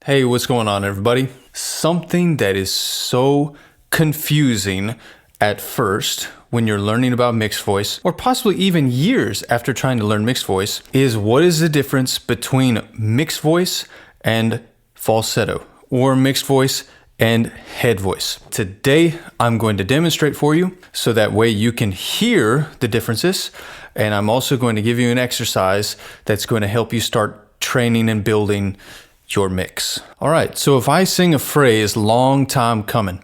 Hey, what's going on, everybody? Something that is so confusing at first when you're learning about mixed voice, or possibly even years after trying to learn mixed voice, is what is the difference between mixed voice and falsetto, or mixed voice and head voice. Today, I'm going to demonstrate for you so that way you can hear the differences, and I'm also going to give you an exercise that's going to help you start training and building your mix. All right, so if I sing a phrase, long time coming,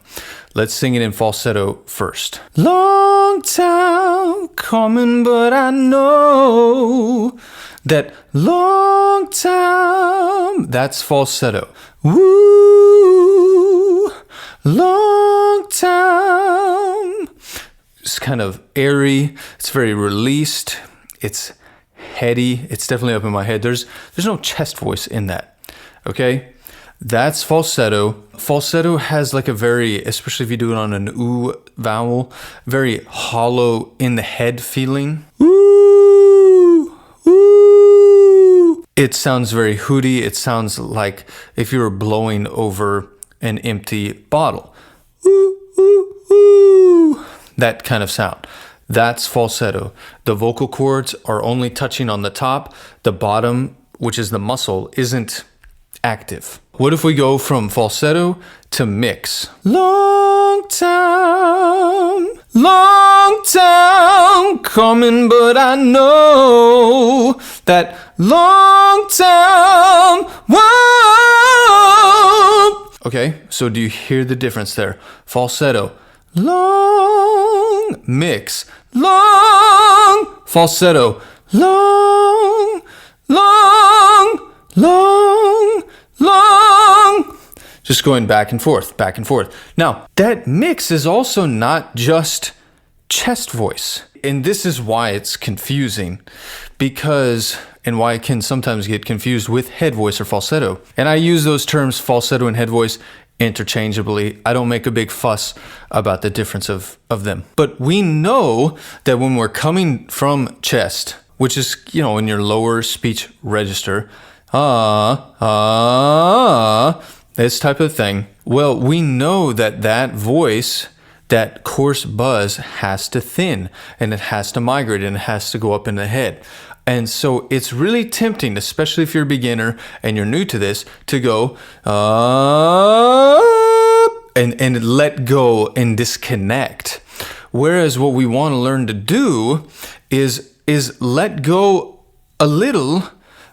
let's sing it in falsetto first. Long time coming, but I know that long time, that's falsetto. Woo, long time. It's kind of airy, it's very released, it's heady, it's definitely up in my head. There's no chest voice in that. Okay, that's falsetto. Falsetto has like a very, especially if you do it on an ooh vowel, very hollow in the head feeling. Ooh, ooh. It sounds very hooty. It sounds like if you were blowing over an empty bottle. Ooh, ooh, ooh. That kind of sound. That's falsetto. The vocal cords are only touching on the top. The bottom, which is the muscle, isn't active. What if we go from falsetto to mix? Long time coming, but I know that long time. Whoa. Okay, so do you hear the difference there? Falsetto, long, mix, long, falsetto, long, long, long, long, just going back and forth, back and forth. Now, that mix is also not just chest voice. And this is why it's confusing, because, and why it can sometimes get confused with head voice or falsetto. And I use those terms falsetto and head voice interchangeably. I don't make a big fuss about the difference of them. But we know that when we're coming from chest, which is, in your lower speech register, this type of thing. Well, we know that voice, that coarse buzz has to thin, and it has to migrate, and it has to go up in the head. And so it's really tempting, especially if you're a beginner and you're new to this, to go and let go and disconnect. Whereas what we want to learn to do is let go a little,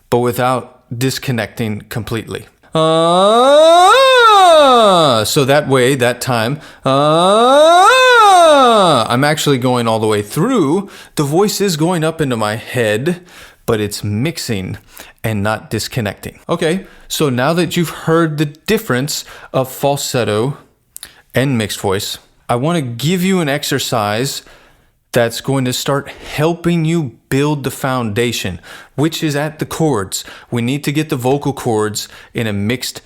but without disconnecting completely. So that way, that time, I'm actually going all the way through. The voice is going up into my head, but it's mixing and not disconnecting. Okay, so now that you've heard the difference of falsetto and mixed voice, I want to give you an exercise that's going to start helping you build the foundation, which is at the chords. We need to get the vocal cords in a mixed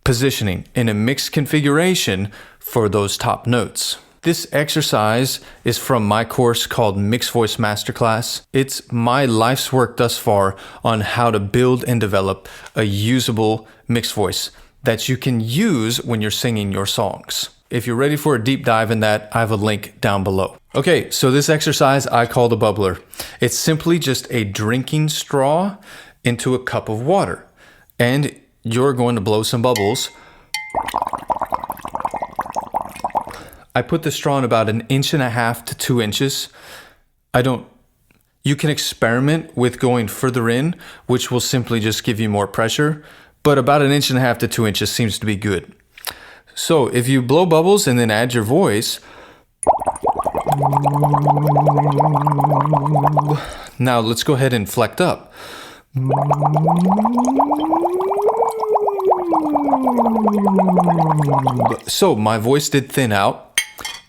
positioning, in a mixed configuration for those top notes. This exercise is from my course called Mixed Voice Masterclass. It's my life's work thus far on how to build and develop a usable mixed voice that you can use when you're singing your songs. If you're ready for a deep dive in that, I have a link down below. Okay, so this exercise I call the bubbler. It's simply just a drinking straw into a cup of water. And you're going to blow some bubbles. I put the straw in about 1.5 inches to 2 inches. You can experiment with going further in, which will simply just give you more pressure. But about 1.5 inches to 2 inches seems to be good. So if you blow bubbles and then add your voice. Now let's go ahead and inflect up. So my voice did thin out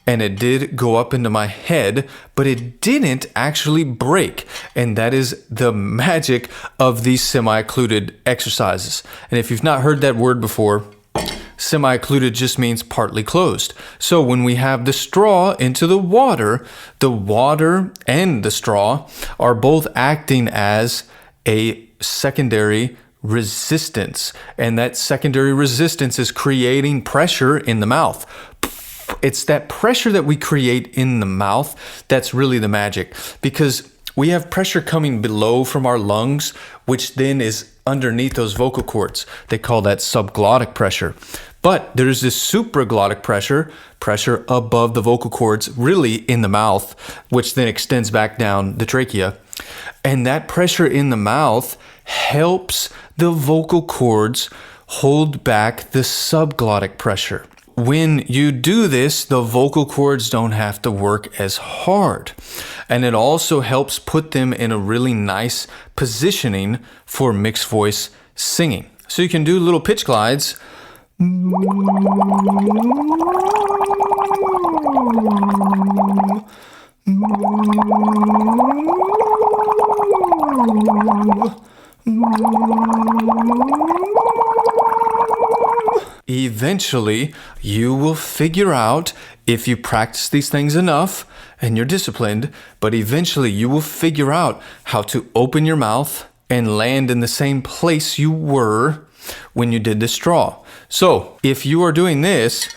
and it did go up into my head, but it didn't actually break. And that is the magic of these semi-occluded exercises. And if you've not heard that word before, semi-occluded just means partly closed. So when we have the straw into the water and the straw are both acting as a secondary resistance. And that secondary resistance is creating pressure in the mouth. It's that pressure that we create in the mouth that's really the magic, because we have pressure coming below from our lungs, which then is underneath those vocal cords. They call that subglottic pressure. But there's this supraglottic pressure above the vocal cords, really in the mouth, which then extends back down the trachea. And that pressure in the mouth helps the vocal cords hold back the subglottic pressure. When you do this, the vocal cords don't have to work as hard. And it also helps put them in a really nice positioning for mixed voice singing. So you can do little pitch glides. Eventually, you will figure out, if you practice these things enough and you're disciplined, but eventually you will figure out how to open your mouth and land in the same place you were when you did the straw. So if you are doing this,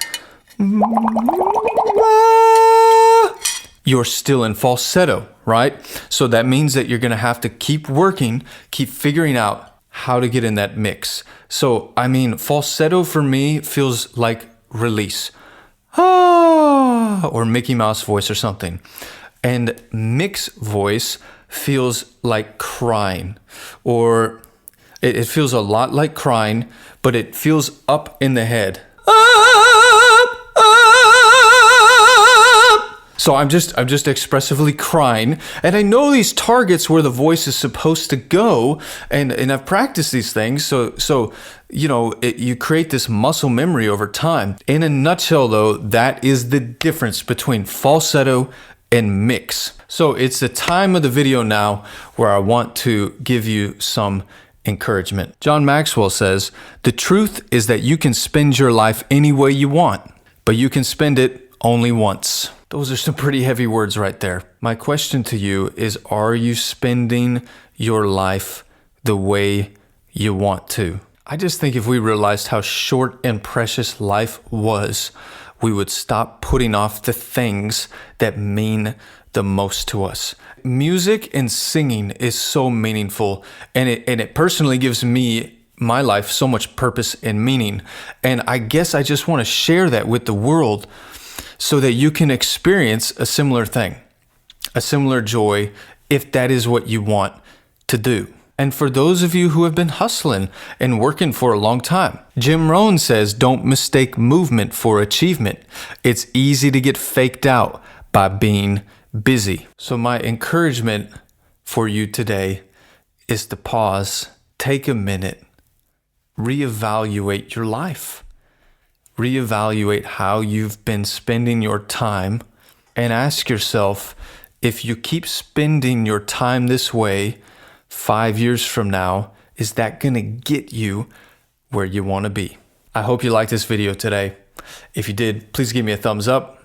you're still in falsetto, right? So that means that you're going to have to keep working, keep figuring out how to get in that mix. So, I mean, falsetto for me feels like release. Or Mickey Mouse voice or something. And mix voice feels like crying, or it feels a lot like crying, but it feels up in the head. So I'm just expressively crying, and I know these targets where the voice is supposed to go, and I've practiced these things, so you know, you create this muscle memory over time. In a nutshell, though, that is the difference between falsetto and mix. So it's the time of the video now where I want to give you some encouragement. John Maxwell says, "The truth is that you can spend your life any way you want, but you can spend it only once." Those are some pretty heavy words right there. My question to you is, are you spending your life the way you want to? I just think if we realized how short and precious life was, we would stop putting off the things that mean the most to us. Music and singing is so meaningful, and it personally gives me, my life, so much purpose and meaning. And I guess I just want to share that with the world, so that you can experience a similar thing, a similar joy, if that is what you want to do. And for those of you who have been hustling and working for a long time, Jim Rohn says, "Don't mistake movement for achievement. It's easy to get faked out by being busy." So my encouragement for you today is to pause, take a minute, reevaluate your life. Reevaluate how you've been spending your time, and ask yourself, if you keep spending your time this way, 5 years from now, is that going to get you where you want to be? I hope you liked this video today. If you did, please give me a thumbs up.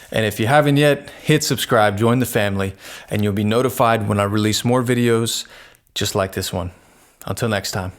And if you haven't yet, hit subscribe, join the family, and you'll be notified when I release more videos just like this one. Until next time.